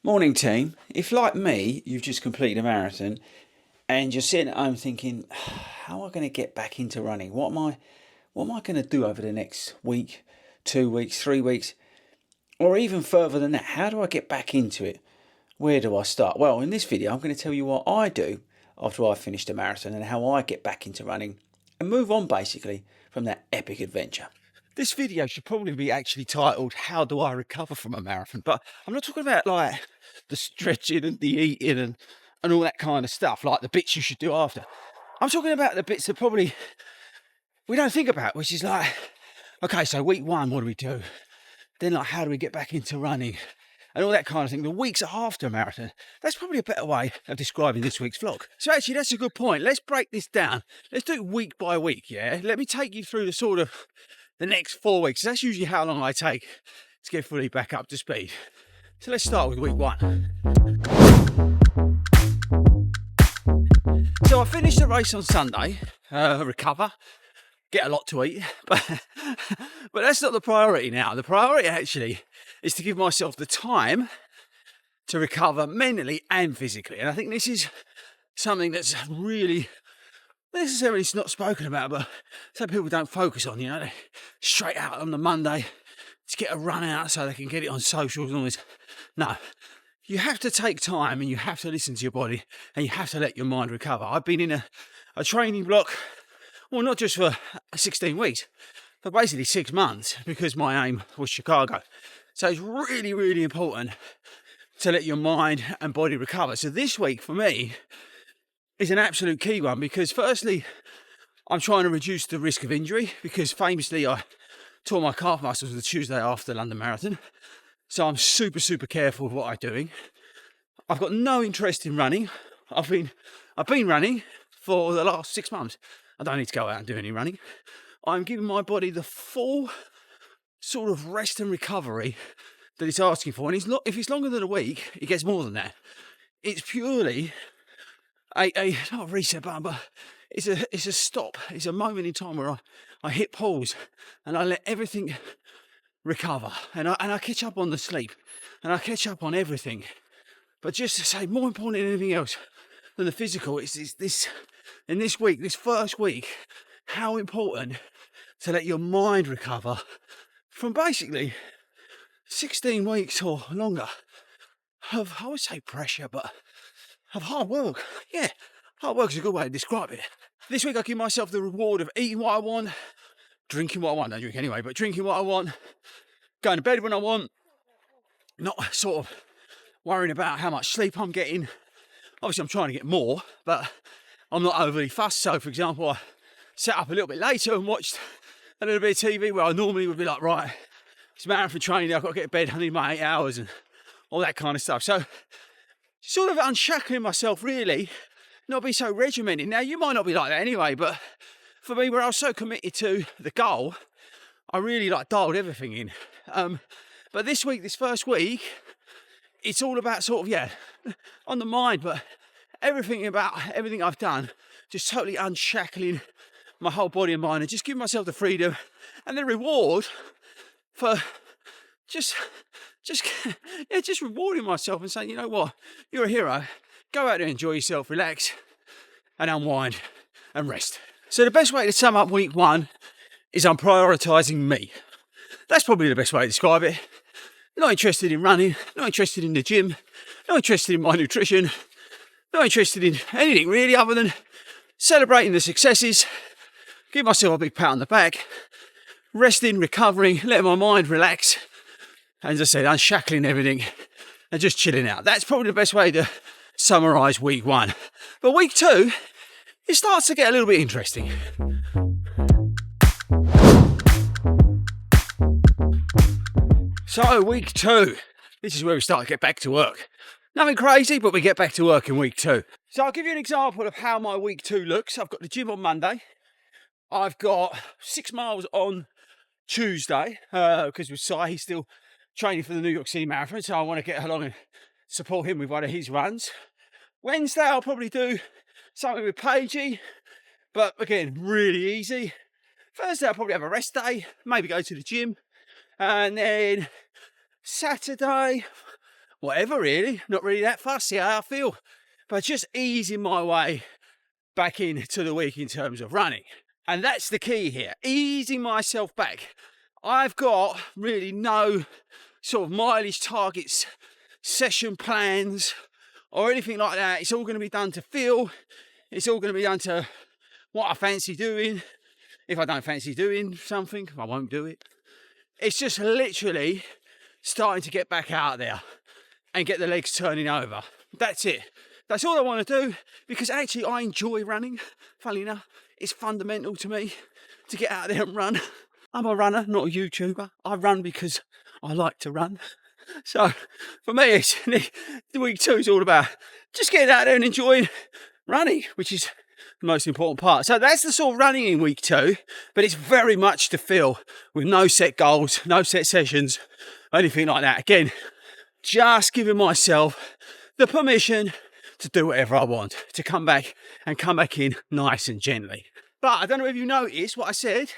Morning team. If like me, you've just completed a marathon and you're sitting at home thinking, how am I going to get back into running? What am I going to do over the next week, 2 weeks, 3 weeks, or even further than that? How do I get back into it? Where do I start? Well, in this video, I'm going to tell you what I do after I've finished a marathon and how I get back into running and move on basically from that epic adventure. This video should probably be actually titled, How Do I Recover from a Marathon? But I'm not talking about like the stretching and the eating and all that kind of stuff, like the bits you should do after. I'm talking about the bits that probably we don't think about, which is like, okay, so week one, what do we do? Then like, how do we get back into running? And all that kind of thing. The weeks after a marathon, that's probably a better way of describing this week's vlog. So actually, that's a good point. Let's break this down. Let's do it week by week, yeah? Let me take you through the next 4 weeks. That's usually how long I take to get fully back up to speed. So let's start with week one. So I finished the race on Sunday, recover, get a lot to eat, but that's not the priority now. The priority actually is to give myself the time to recover mentally and physically. And I think this is something that's really necessarily not spoken about, but some people don't focus on, they straight out on the Monday to get a run out so they can get it on socials and all this. No, you have to take time and you have to listen to your body and you have to let your mind recover. I've been in a training block, well, not just for 16 weeks, but basically 6 months because my aim was Chicago. So it's really, really important to let your mind and body recover. So this week for me is an absolute key one because firstly, I'm trying to reduce the risk of injury because famously I tore my calf muscles the Tuesday after the London Marathon. So I'm super, super careful with what I'm doing. I've got no interest in running. I've been running for the last 6 months. I don't need to go out and do any running. I'm giving my body the full sort of rest and recovery that it's asking for. And if it's longer than a week, it gets more than that. It's purely a not a reset button, but it's a stop. It's a moment in time where I hit pause and I let everything recover, and I catch up on the sleep, and I catch up on everything. But just to say, more important than anything else than the physical, is this in this week, this first week, how important to let your mind recover from basically 16 weeks or longer of, I would say, pressure, but of hard work. Yeah, hard work is a good way to describe it. This week I give myself the reward of eating what I want, drinking what I want. I don't drink anyway, but drinking what I want, going to bed when I want, not sort of worrying about how much sleep I'm getting. Obviously I'm trying to get more, but I'm not overly fussed. So for example, I sat up a little bit later and watched a little bit of TV where I normally would be like, right, it's marathon training, I've got to get to bed, I need my 8 hours and all that kind of stuff. So sort of unshackling myself really, not be so regimented. Now you might not be like that anyway, but for me, where I was so committed to the goal, I really dialed everything in. But this week, this first week, it's all about sort of, on the mind, but everything I've done, just totally unshackling my whole body and mind and just giving myself the freedom and the reward for just rewarding myself and saying, you know what, you're a hero. Go out there, enjoy yourself, relax and unwind and rest. So the best way to sum up week one is I'm prioritising me. That's probably the best way to describe it. Not interested in running, not interested in the gym, not interested in my nutrition, not interested in anything really other than celebrating the successes, give myself a big pat on the back, resting, recovering, letting my mind relax, and as I said, unshackling everything and just chilling out. That's probably the best way to summarise week one. But week two, it starts to get a little bit interesting. So week two, this is where we start to get back to work. Nothing crazy, but we get back to work in week two. So I'll give you an example of how my week two looks. I've got the gym on Monday. I've got 6 miles on Tuesday, because with Si, he's still training for the New York City Marathon, so I want to get along and support him with one of his runs. Wednesday, I'll probably do something with Paigey, but again, really easy. Thursday, I'll probably have a rest day, maybe go to the gym. And then Saturday, whatever really, not really that fussy how I feel, but just easing my way back into the week in terms of running. And that's the key here, easing myself back. I've got really no sort of mileage targets, session plans, or anything like that. It's all going to be done to feel. It's all going to be done to what I fancy doing. If I don't fancy doing something, I won't do it. It's just literally starting to get back out there and get the legs turning over. That's it. That's all I want to do, because actually I enjoy running. Funnily enough, it's fundamental to me to get out there and run. I'm a runner, not a YouTuber. I run because I like to run. So for me, it's, week 2 is all about just getting out there and enjoying running, which is the most important part. So that's the sort of running in week 2, but it's very much to feel, with no set goals, no set sessions, anything like that. Again, just giving myself the permission to do whatever I want, to come back in nice and gently. But I don't know if you noticed what I said.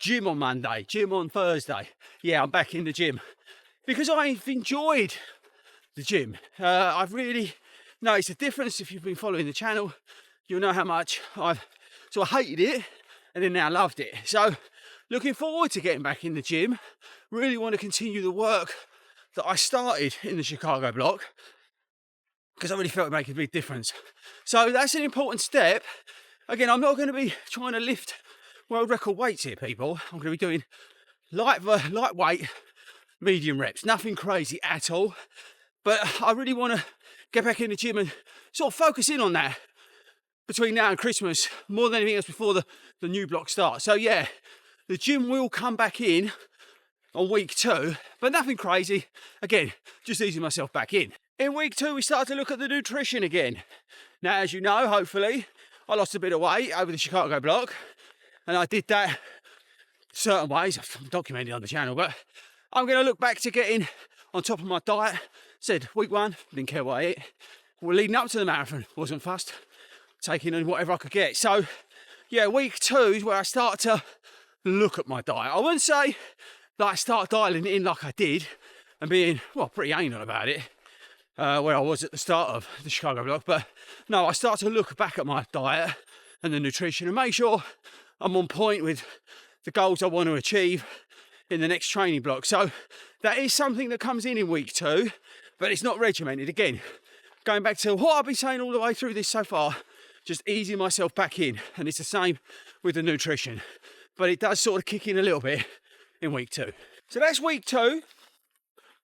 Gym on Monday, gym on Thursday. Yeah, I'm back in the gym because I've enjoyed the gym. I've really noticed a difference. If you've been following the channel, you'll know how much I've sort of hated it and then now loved it. So looking forward to getting back in the gym. Really want to continue the work that I started in the Chicago block, because I really felt it made a big difference. So that's an important step. Again, I'm not going to be trying to lift world record weights here, people. I'm going to be doing lightweight, medium reps. Nothing crazy at all. But I really want to get back in the gym and sort of focus in on that between now and Christmas, more than anything else before the new block starts. So yeah, the gym will come back in on week 2, but nothing crazy. Again, just easing myself back in. In week 2, we start to look at the nutrition again. Now, as you know, hopefully, I lost a bit of weight over the Chicago block, and I did that certain ways. I've documented on the channel, but I'm going to look back to getting on top of my diet. Said week 1, didn't care what I ate. Well, leading up to the marathon, wasn't fussed, taking in whatever I could get. So, yeah, week 2 is where I start to look at my diet. I wouldn't say that I start dialing it in like I did and being, well, pretty anal about it, where I was at the start of the Chicago block. But no, I start to look back at my diet and the nutrition and make sure I'm on point with the goals I want to achieve in the next training block. So that is something that comes in week 2, but it's not regimented. Again, going back to what I've been saying all the way through this so far, just easing myself back in. And it's the same with the nutrition, but it does sort of kick in a little bit in week 2. So that's week 2,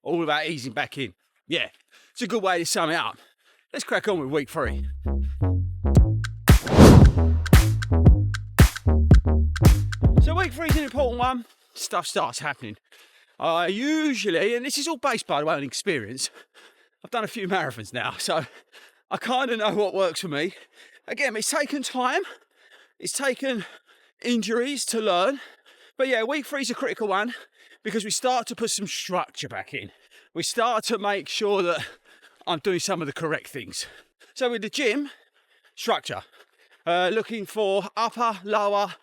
all about easing back in. Yeah, it's a good way to sum it up. Let's crack on with week 3. So week 3 is an important one. Stuff starts happening. I usually, and this is all based by the way on experience, I've done a few marathons now, so I kind of know what works for me. Again, it's taken time. It's taken injuries to learn. But yeah, week 3 is a critical one because we start to put some structure back in. We start to make sure that I'm doing some of the correct things. So with the gym, structure. Looking for upper, lower,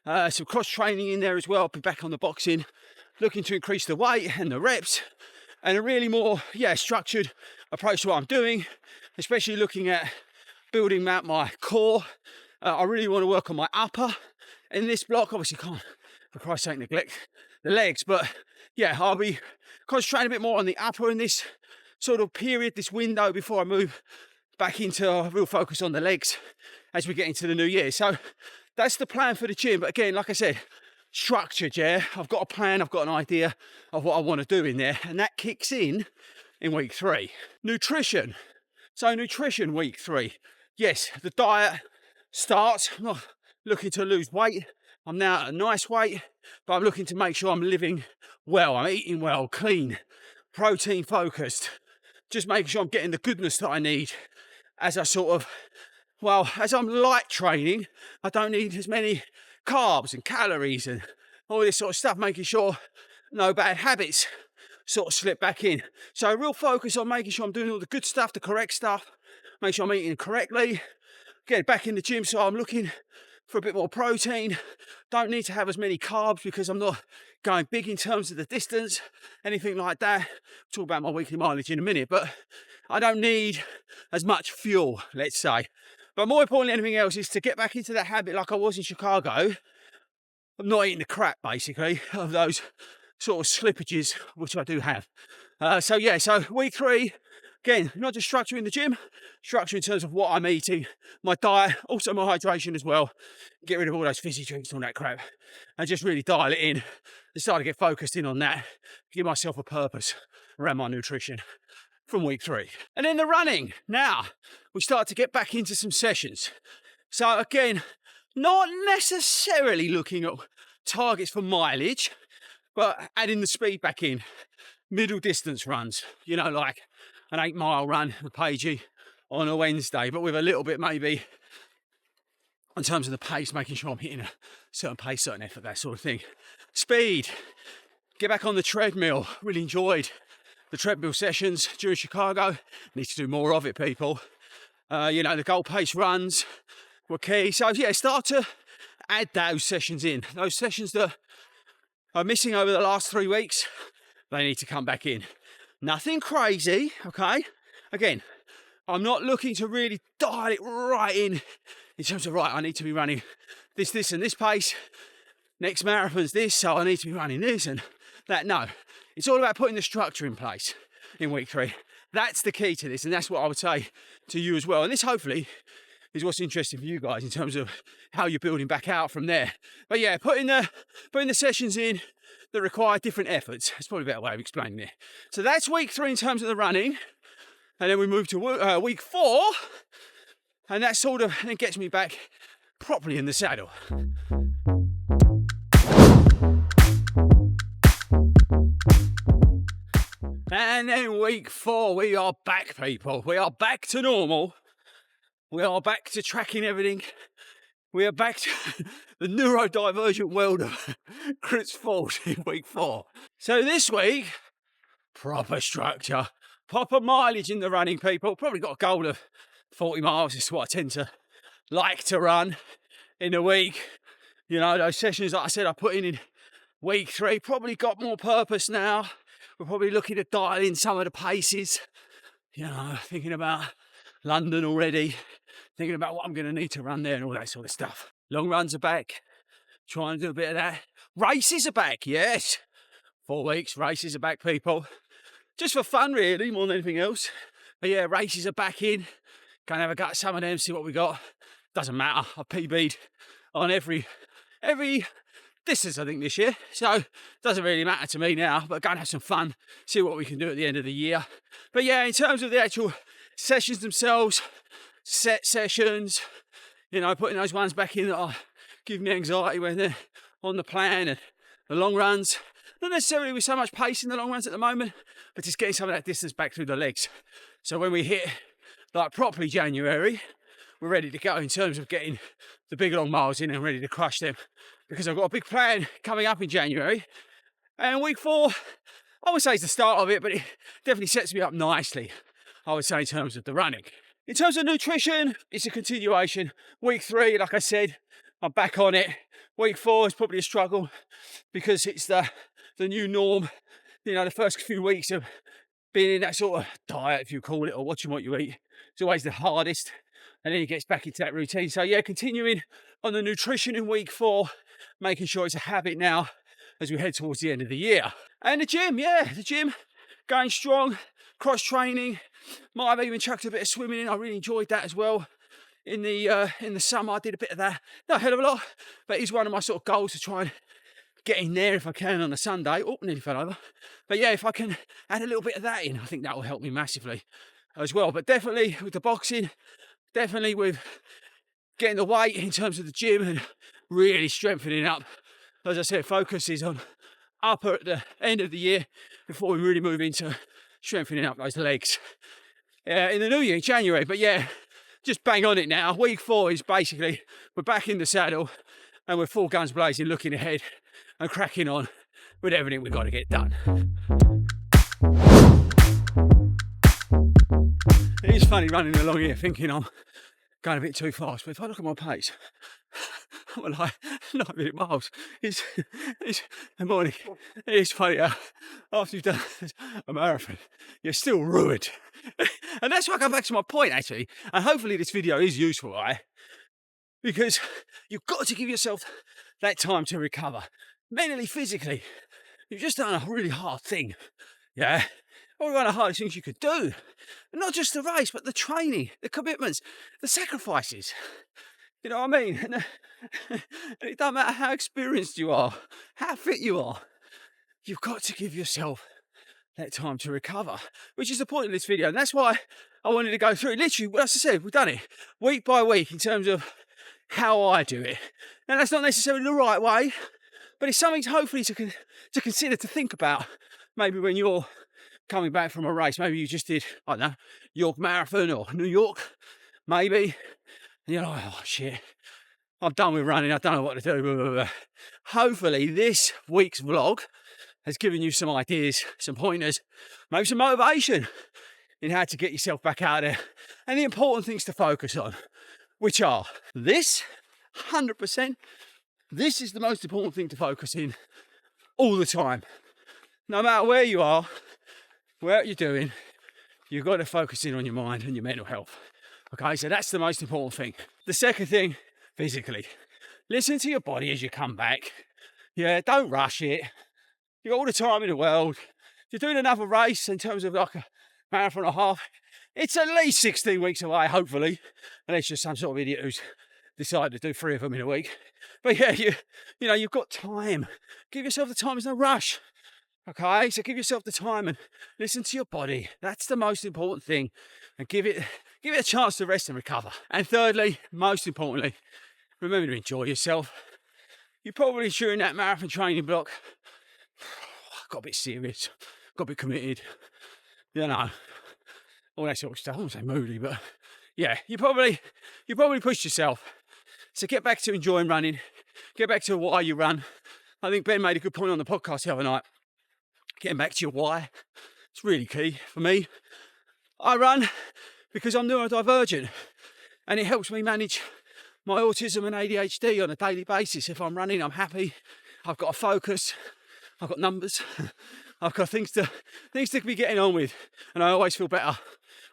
some cross training in there as well. Be back on the boxing. Looking to increase the weight and the reps. And a really more, structured approach to what I'm doing. Especially looking at building out my core. I really want to work on my upper. In this block, obviously can't, for Christ's sake, neglect the legs. But yeah, I'll be concentrating a bit more on the upper in this sort of period, this window before I move back into a real focus on the legs as we get into the new year. So that's the plan for the gym. But again, like I said, structured, yeah. I've got a plan, I've got an idea of what I want to do in there. And that kicks in week 3. Nutrition. So nutrition week 3. Yes, the diet starts. I'm not looking to lose weight. I'm now at a nice weight, but I'm looking to make sure I'm living well. I'm eating well, clean, protein focused. Just making sure I'm getting the goodness that I need as I as I'm light training. I don't need as many carbs and calories and all this sort of stuff, making sure no bad habits sort of slip back in. So a real focus on making sure I'm doing all the good stuff, the correct stuff, make sure I'm eating correctly, get back in the gym so I'm looking for a bit more protein. Don't need to have as many carbs because I'm not going big in terms of the distance, anything like that. I'll talk about my weekly mileage in a minute, but I don't need as much fuel, let's say. But more importantly than anything else is to get back into that habit like I was in Chicago of not eating the crap, basically, of those sort of slippages, which I do have. So week 3, again, not just structure in the gym, structure in terms of what I'm eating, my diet, also my hydration as well. Get rid of all those fizzy drinks and all that crap, and just really dial it in. Decide to get focused in on that, give myself a purpose around my nutrition from week 3. And then the running. Now, we start to get back into some sessions. So again, not necessarily looking at targets for mileage, but adding the speed back in. Middle distance runs, like an 8-mile run with Pagey on a Wednesday, but with a little bit maybe in terms of the pace, making sure I'm hitting a certain pace, certain effort, that sort of thing. Speed, get back on the treadmill. Really enjoyed the treadmill sessions during Chicago. Need to do more of it, people. The goal pace runs were key. So start to add those sessions in. Those sessions that are missing over the last 3 weeks, they need to come back in. Nothing crazy, okay? Again, I'm not looking to really dial it right in terms of, I need to be running this and this pace. Next marathon's this, so I need to be running this and that. No, it's all about putting the structure in place in week 3. That's the key to this, and that's what I would say to you as well. And this hopefully is what's interesting for you guys in terms of how you're building back out from there. But putting the sessions in that require different efforts. That's probably a better way of explaining it. So that's week 3 in terms of the running. And then we move to week 4. And that sort of then gets me back properly in the saddle. And then week 4, we are back, people. We are back to normal. We are back to tracking everything. We are back to the neurodivergent world of Chris Ford in week 4. So this week, proper structure, proper mileage in the running, people. Probably got a goal of 40 miles. This is what I tend to like to run in a week. Those sessions, like I said, I put in week 3, probably got more purpose now. We're probably looking to dial in some of the paces. Thinking about London already. Thinking about what I'm going to need to run there and all that sort of stuff. Long runs are back. Trying to do a bit of that. Races are back, yes. 4 weeks, races are back, people. Just for fun, really, more than anything else. But races are back in. Going to have a go at some of them, see what we got. Doesn't matter. I PB'd on every distance, I think, this year. So it doesn't really matter to me now. But go and have some fun. See what we can do at the end of the year. But in terms of the actual sessions themselves, set sessions, putting those ones back in that are giving me anxiety when they're on the plan, and the long runs, not necessarily with so much pace in the long runs at the moment, but just getting some of that distance back through the legs. So when we hit properly January, we're ready to go in terms of getting the big long miles in and ready to crush them, because I've got a big plan coming up in January. And week 4, I would say it's the start of it, but it definitely sets me up nicely, I would say, in terms of the running. In terms of nutrition, it's a continuation. Week 3, like I said, I'm back on it. Week 4 is probably a struggle because it's the new norm. The first few weeks of being in that sort of diet, if you call it, or watching what you eat, is always the hardest. And then it gets back into that routine. So continuing on the nutrition in week 4, making sure it's a habit now as we head towards the end of the year. And the gym, going strong, cross training. Might have even chucked a bit of swimming in. I really enjoyed that as well. In the summer, I did a bit of that. Not a hell of a lot, but it's one of my sort of goals to try and get in there if I can on a Sunday. Oh, nearly fell over. But if I can add a little bit of that in, I think that will help me massively as well. But definitely with the boxing, definitely with getting the weight in terms of the gym and really strengthening up. As I said, focus is on upper at the end of the year before we really move into strengthening up those legs in the new year, in January. But just bang on it now. Week 4 is basically, we're back in the saddle and we're full guns blazing, looking ahead and cracking on with everything we've got to get done. It is funny running along here thinking I'm going a bit too fast, but if I look at my pace, I'm like 9 minute miles. It's the morning. It's funny how after you've done a marathon, you're still ruined. And that's why I come back to my point, actually. And hopefully this video is useful, right? Because you've got to give yourself that time to recover. Mentally, physically. You've just done a really hard thing. Yeah? Or one of the hardest things you could do. And not just the race, but the training, the commitments, the sacrifices. You know what I mean? And it doesn't matter how experienced you are, how fit you are. You've got to give yourself that time to recover, which is the point of this video. And that's why I wanted to go through it. Literally, as I said, we've done it week by week in terms of how I do it. And that's not necessarily the right way, but it's something hopefully to consider, to think about. Maybe when you're coming back from a race, maybe you just did, I don't know, York Marathon or New York, maybe. And you're like, oh shit, I'm done with running, I don't know what to do. Blah, blah, blah. Hopefully this week's vlog has given you some ideas, some pointers, maybe some motivation in how to get yourself back out there. And the important things to focus on, which are this, 100%. This is the most important thing to focus in all the time. No matter where you are, what you're doing, you've got to focus in on your mind and your mental health. Okay, so that's the most important thing. The second thing, physically. Listen to your body as you come back. Yeah, don't rush it. You've got all the time in the world. If you're doing another race in terms of like a marathon and a half, it's at least 16 weeks away, hopefully. Unless you're some sort of idiot who's decided to do 3 of them in a week. But yeah, you know, you've got time. Give yourself the time, there's no rush. Okay, so give yourself the time and listen to your body. That's the most important thing. And give it a chance to rest and recover. And thirdly, most importantly, remember to enjoy yourself. You probably during that marathon training block got a bit serious, got a bit committed, you know, all that sort of stuff. I won't say moody, but yeah, you probably pushed yourself. So get back to enjoying running. Get back to why you run. I think Ben made a good point on the podcast the other night. Getting back to your why. It's really key for me. I run because I'm neurodivergent and it helps me manage my autism and ADHD on a daily basis. If I'm running, I'm happy. I've got a focus. I've got numbers. I've got things to be getting on with. And I always feel better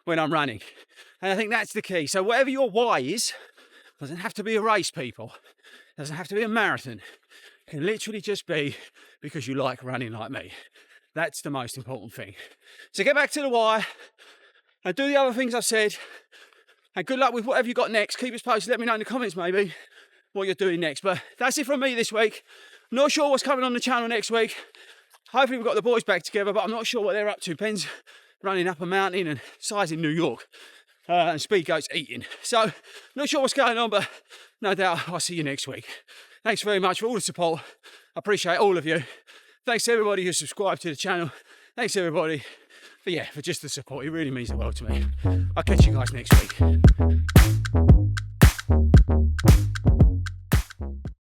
when I'm running. And I think that's the key. So whatever your why is, doesn't have to be a race, people. Doesn't have to be a marathon. It can literally just be because you like running like me. That's the most important thing. So get back to the why and do the other things I've said. And good luck with whatever you got next. Keep us posted. Let me know in the comments maybe what you're doing next. But that's it from me this week. Not sure what's coming on the channel next week. Hopefully we've got the boys back together, but I'm not sure what they're up to. Ben's running up a mountain and Si's in New York. And Speedgoat's eating. So not sure what's going on, but no doubt I'll see you next week. Thanks very much for all the support. I appreciate all of you. Thanks to everybody who subscribed to the channel. Thanks everybody for just the support. It really means the world to me. I'll catch you guys next week.